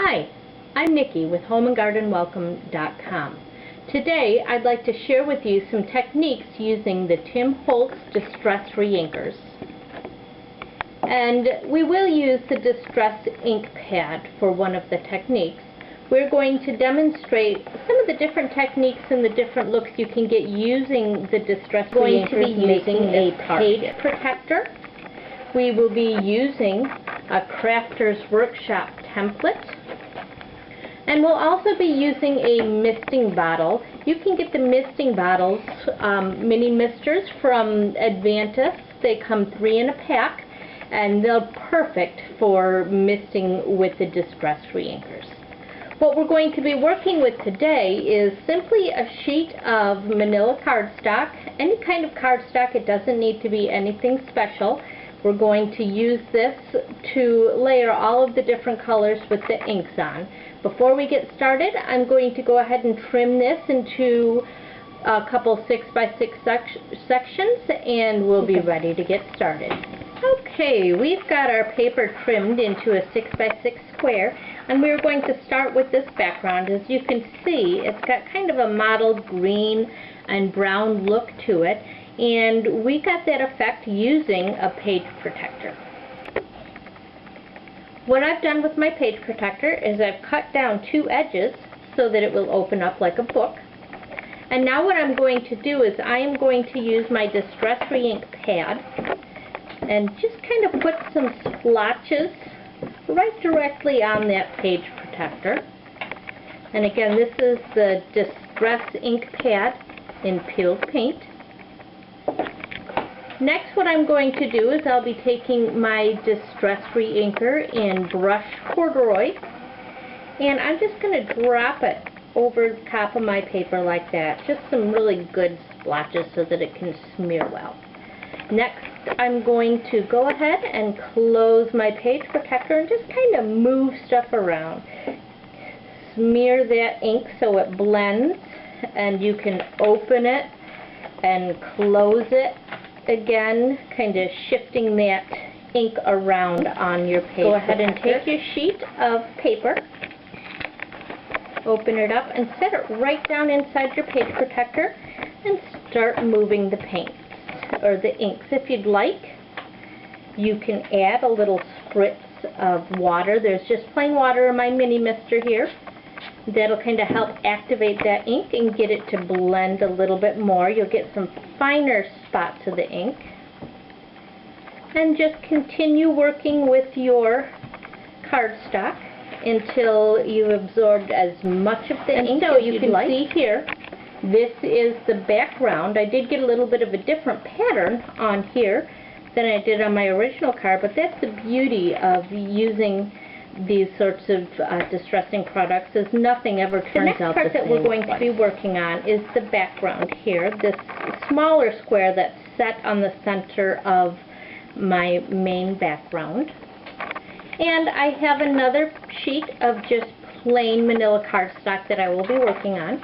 Hi, I'm Nikki with homeandgardenwelcome.com. Today I'd like to share with you some techniques using the Tim Holtz Distress Reinkers. And we will use the Distress ink pad for one of the techniques. We're going to demonstrate some of the different techniques and the different looks you can get using the Distress Reinkers. We're going to be using a page protector. We will be using a Crafter's Workshop template. And we'll also be using a misting bottle. You can get the misting bottles, mini misters from Advantis. They come 3 in a pack, and they're perfect for misting with the Distress Reinkers. What we're going to be working with today is simply a sheet of manila cardstock, any kind of cardstock. It doesn't need to be anything special. We're going to use this to layer all of the different colors with the inks on. Before we get started, I'm going to go ahead and trim this into a couple 6x6 sections, and we'll be ready to get started. Okay, we've got our paper trimmed into a 6x6 square, and we're going to start with this background. As you can see, it's got kind of a mottled green and brown look to it, and we got that effect using a page protector. What I've done with my page protector is I've cut down 2 edges so that it will open up like a book. And now what I'm going to do is I am going to use my Distress Reink pad and just kind of put some splotches right directly on that page protector. And again, this is the Distress ink pad in peeled paint. Next, what I'm going to do is I'll be taking my Distress Reinker in brushed corduroy, and I'm just going to drop it over the top of my paper like that. Just some really good splotches so that it can smear well. Next, I'm going to go ahead and close my page protector and just kind of move stuff around. Smear that ink so it blends, and you can open it and close it again, kind of shifting that ink around on your page. Go ahead and take your sheet of paper, open it up, and set it right down inside your page protector and start moving the paints, or the inks. If you'd like, you can add a little spritz of water. There's just plain water in my mini mister here. That'll kind of help activate that ink and get it to blend a little bit more. You'll get some finer spots of the ink. And just continue working with your cardstock until you've absorbed as much of the ink as you can see here. This is the background. I did get a little bit of a different pattern on here than I did on my original card, but that's the beauty of using these sorts of distressing products, is nothing ever turns out the same. The next part that we're going to be working on is the background here, this smaller square that's set on the center of my main background. And I have another sheet of just plain manila cardstock that I will be working on.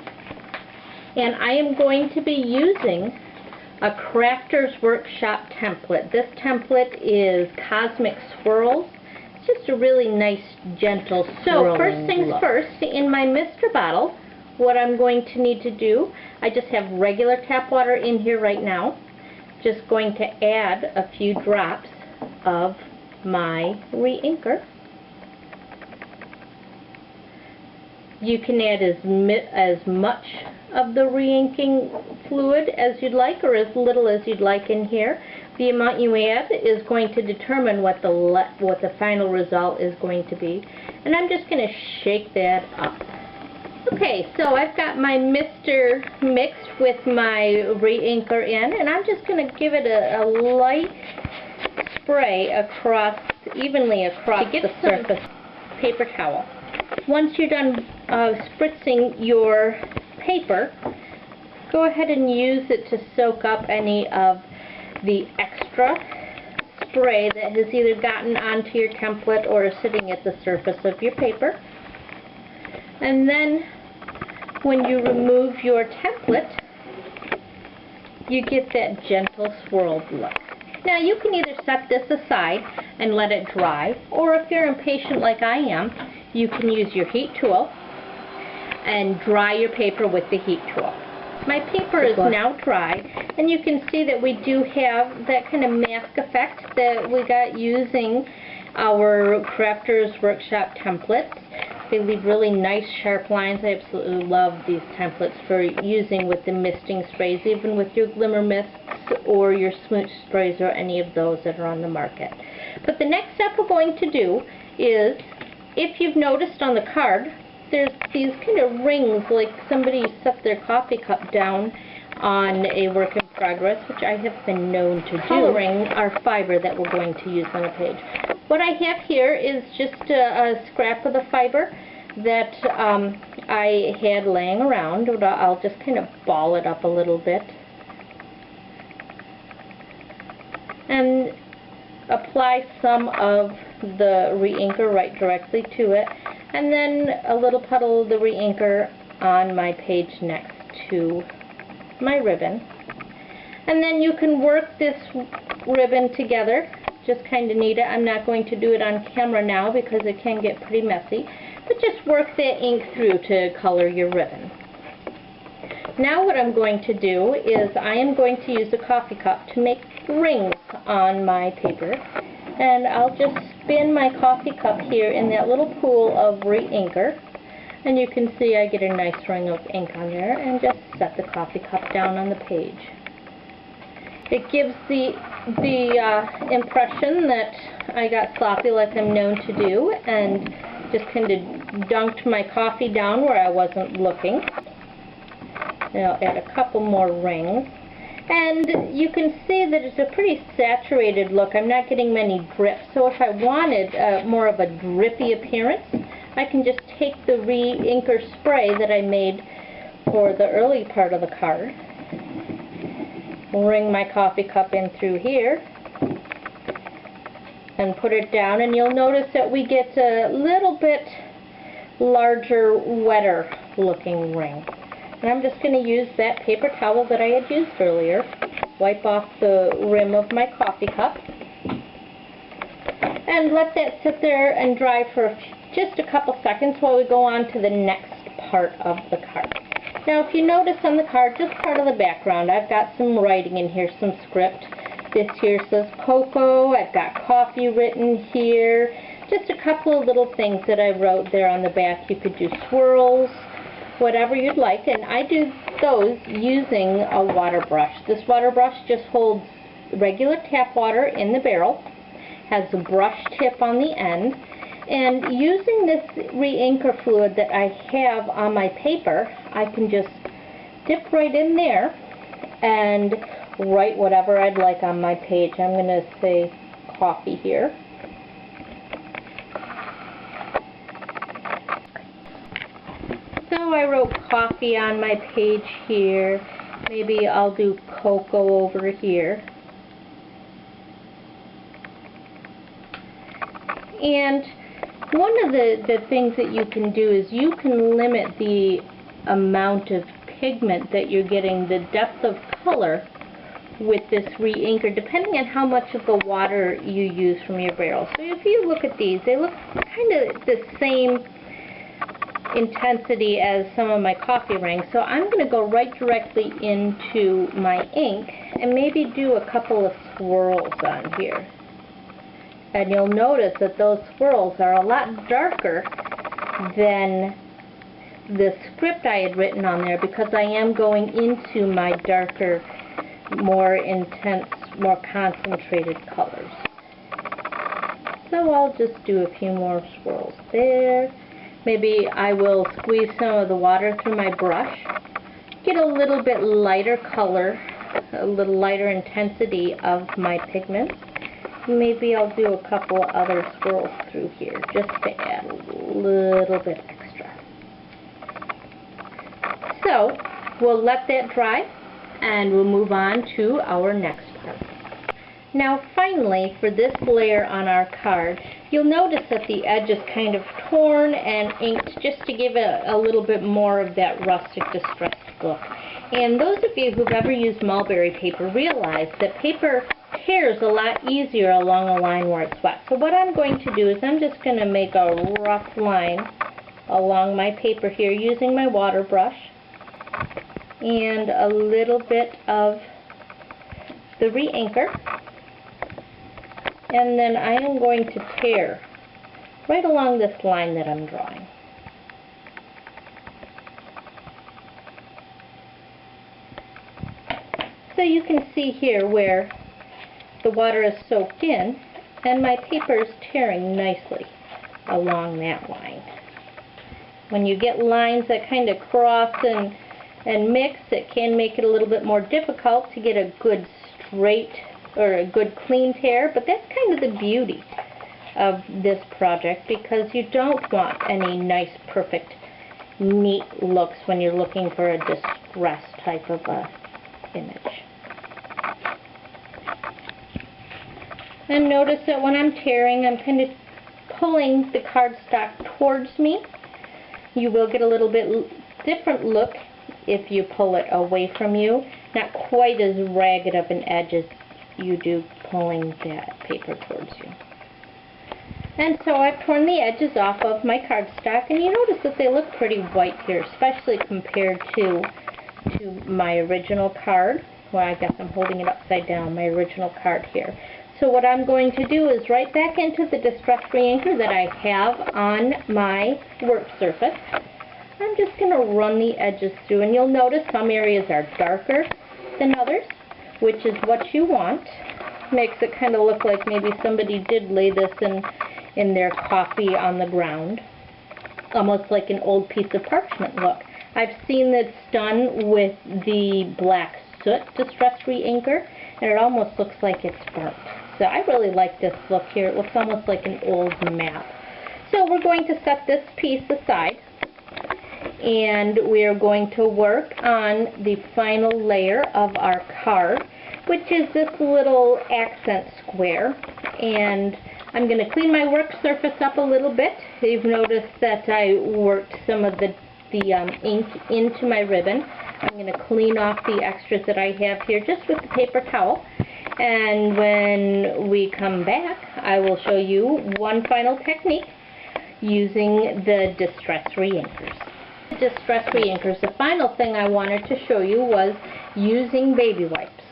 And I am going to be using a Crafter's Workshop template. This template is Cosmic Swirls. Just a really nice, gentle swirling. So first things first, in my mister bottle, what I'm going to need to do, I just have regular tap water in here right now. Just going to add a few drops of my reinker. You can add as much of the reinking fluid as you'd like, or as little as you'd like in here. The amount you add is going to determine what the final result is going to be. And I'm just going to shake that up. Okay, so I've got my mister mixed with my reinker in, and I'm just going to give it a light spray evenly across the surface paper towel. Once you're done spritzing your paper, go ahead and use it to soak up any of the extra spray that has either gotten onto your template or is sitting at the surface of your paper. And then when you remove your template, you get that gentle swirled look. Now you can either set this aside and let it dry, or if you're impatient like I am, you can use your heat tool and dry your paper with the heat tool. My paper is now dry, and you can see that we do have that kind of mask effect that we got using our Crafters Workshop templates. They leave really nice sharp lines. I absolutely love these templates for using with the misting sprays, even with your glimmer mists or your smooch sprays or any of those that are on the market. But the next step we're going to do is, if you've noticed on the card, there's these kind of rings like somebody set their coffee cup down on a work in progress, which I have been known to do. Coloring our fiber that we're going to use on a page. What I have here is just a scrap of the fiber that I had laying around. I'll just kind of ball it up a little bit and apply some of the re-inker right directly to it, and then a little puddle of the re-inker on my page next to my ribbon. And then you can work this ribbon together, just kind of knead it. I'm not going to do it on camera now because it can get pretty messy, but just work that ink through to color your ribbon. Now what I'm going to do is I am going to use a coffee cup to make rings on my paper, and I'll just spin my coffee cup here in that little pool of re-inker, and you can see I get a nice ring of ink on there, and just set the coffee cup down on the page. It gives the impression that I got sloppy like I'm known to do, and just kind of dunked my coffee down where I wasn't looking. And I'll add a couple more rings. And you can see that it's a pretty saturated look. I'm not getting many drips. So if I wanted more of a drippy appearance, I can just take the re-inker spray that I made for the early part of the card, ring my coffee cup in through here, and put it down, and you'll notice that we get a little bit larger, wetter looking ring. And I'm just going to use that paper towel that I had used earlier, wipe off the rim of my coffee cup, and let that sit there and dry for just a couple seconds while we go on to the next part of the card. Now if you notice on the card, just part of the background, I've got some writing in here, some script. This here says cocoa, I've got coffee written here, just a couple of little things that I wrote there on the back. You could do swirls, whatever you'd like, and I do those using a water brush. This water brush just holds regular tap water in the barrel, has a brush tip on the end, and using this re-inker fluid that I have on my paper, I can just dip right in there and write whatever I'd like on my page. I'm going to say coffee here. So I wrote coffee on my page here. Maybe I'll do cocoa over here. And one of the things that you can do is you can limit the amount of pigment that you're getting, the depth of color with this re-inker, depending on how much of the water you use from your barrel. So if you look at these, they look kind of the same intensity as some of my coffee rings. So I'm going to go right directly into my ink and maybe do a couple of swirls on here. And you'll notice that those swirls are a lot darker than the script I had written on there, because I am going into my darker, more intense, more concentrated colors. So I'll just do a few more swirls there. Maybe I will squeeze some of the water through my brush, get a little bit lighter color, a little lighter intensity of my pigment. Maybe I'll do a couple of other swirls through here just to add a little bit extra. So we'll let that dry and we'll move on to our next part. Now finally, for this layer on our card, you'll notice that the edge is kind of torn and inked just to give it a little bit more of that rustic distressed look. And those of you who've ever used mulberry paper realize that paper tears a lot easier along a line where it's wet. So what I'm going to do is I'm just going to make a rough line along my paper here using my water brush and a little bit of the re-anchor, and then I am going to tear right along this line that I'm drawing. So you can see here where the water is soaked in and my paper is tearing nicely along that line. When you get lines that kind of cross and mix, it can make it a little bit more difficult to get a good straight or a good clean tear, but that's kind of the beauty of this project, because you don't want any nice, perfect, neat looks when you're looking for a distressed type of image. And notice that when I'm tearing, I'm kind of pulling the cardstock towards me. You will get a little bit different look if you pull it away from you. Not quite as ragged of an edge as you do pulling that paper towards you. And so I've torn the edges off of my cardstock, and you notice that they look pretty white here, especially compared to my original card. Well, I guess I'm holding it upside down, my original card here. So what I'm going to do is right back into the Distress Re-Anchor that I have on my work surface. I'm just going to run the edges through, and you'll notice some areas are darker than others, which is what you want. Makes it kind of look like maybe somebody did lay this in their coffee on the ground. Almost like an old piece of parchment look. I've seen this done with the black soot Distress Re-Anchor, and it almost looks like it's burnt. So I really like this look here. It looks almost like an old map. So we're going to set this piece aside, and we are going to work on the final layer of our card, which is this little accent square. And I'm going to clean my work surface up a little bit. You've noticed that I worked some of the ink into my ribbon. I'm going to clean off the extras that I have here just with the paper towel. And when we come back, I will show you one final technique using the Distress Re-Anchors. Distress Re-Anchors, the final thing I wanted to show you was using baby wipes.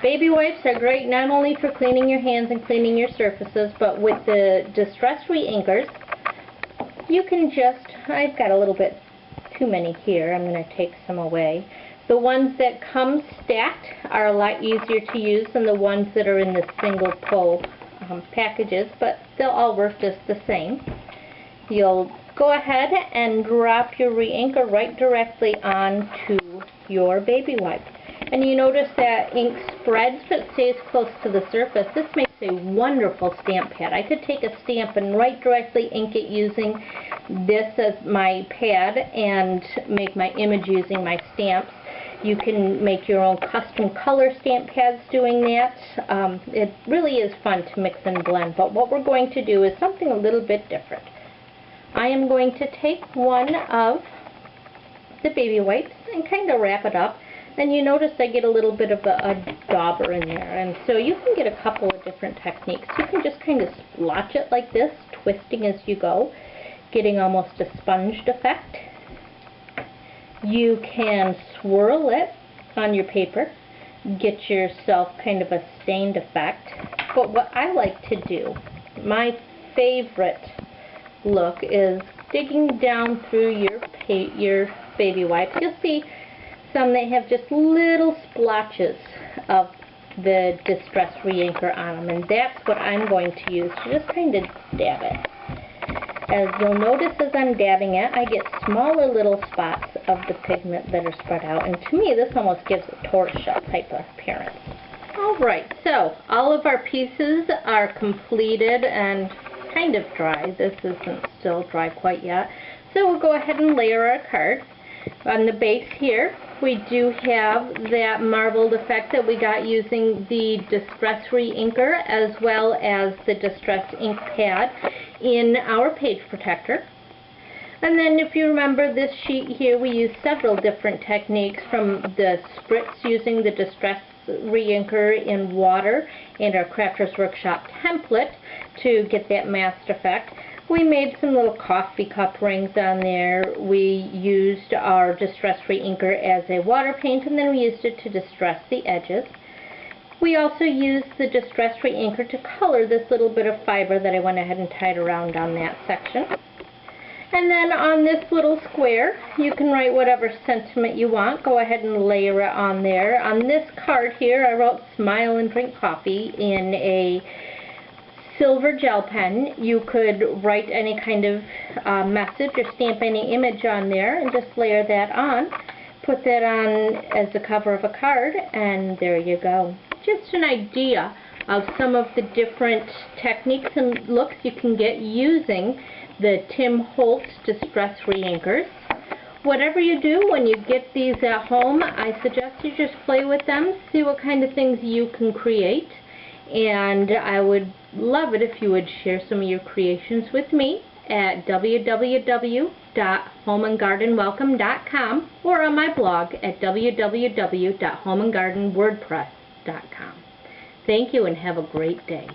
Baby wipes are great not only for cleaning your hands and cleaning your surfaces, but with the Distress Re-Anchors, you can just, I've got a little bit too many here, I'm going to take some away. The ones that come stacked are a lot easier to use than the ones that are in the single pull packages, but they'll all work just the same. You'll go ahead and drop your re-anchor right directly onto your baby wipe. And you notice that ink spreads but stays close to the surface. This makes a wonderful stamp pad. I could take a stamp and right directly ink it using this as my pad and make my image using my stamps. You can make your own custom color stamp pads doing that. It really is fun to mix and blend, but what we're going to do is something a little bit different. I am going to take one of the baby wipes and kind of wrap it up. And you notice I get a little bit of a dauber in there. And so you can get a couple of different techniques. You can just kind of splotch it like this, twisting as you go, getting almost a sponged effect. You can swirl it on your paper, get yourself kind of a stained effect. But what I like to do, my favorite look, is digging down through your baby wipes. You'll see some that have just little splotches of the Distress Re-Anchor on them, and that's what I'm going to use to just kind of dab it. As you'll notice as I'm dabbing it, I get smaller little spots of the pigment that are spread out, and to me this almost gives a tortoiseshell type of appearance. Alright, so all of our pieces are completed and kind of dry. This isn't still dry quite yet. So we'll go ahead and layer our card. On the base here, we do have that marbled effect that we got using the Distress Re-Anchor as well as the Distress Ink Pad in our page protector. And then if you remember this sheet here, we used several different techniques, from the spritz using the Distress re-inker in water and our Crafters Workshop template to get that masked effect. We made some little coffee cup rings on there. We used our Distress Re-Inker as a water paint, and then we used it to distress the edges. We also used the Distress Re-Inker to color this little bit of fiber that I went ahead and tied around on that section. And then on this little square, you can write whatever sentiment you want. Go ahead and layer it on there. On this card here, I wrote "Smile and Drink Coffee" in a silver gel pen. You could write any kind of message or stamp any image on there and just layer that on. Put that on as the cover of a card, and there you go. Just an idea of some of the different techniques and looks you can get using the Tim Holtz Distress Re-Inkers. Whatever you do when you get these at home, I suggest you just play with them, see what kind of things you can create, and I would love it if you would share some of your creations with me at www.homeandgardenwelcome.com or on my blog at www.homeandgardenwordpress.com. Thank you and have a great day.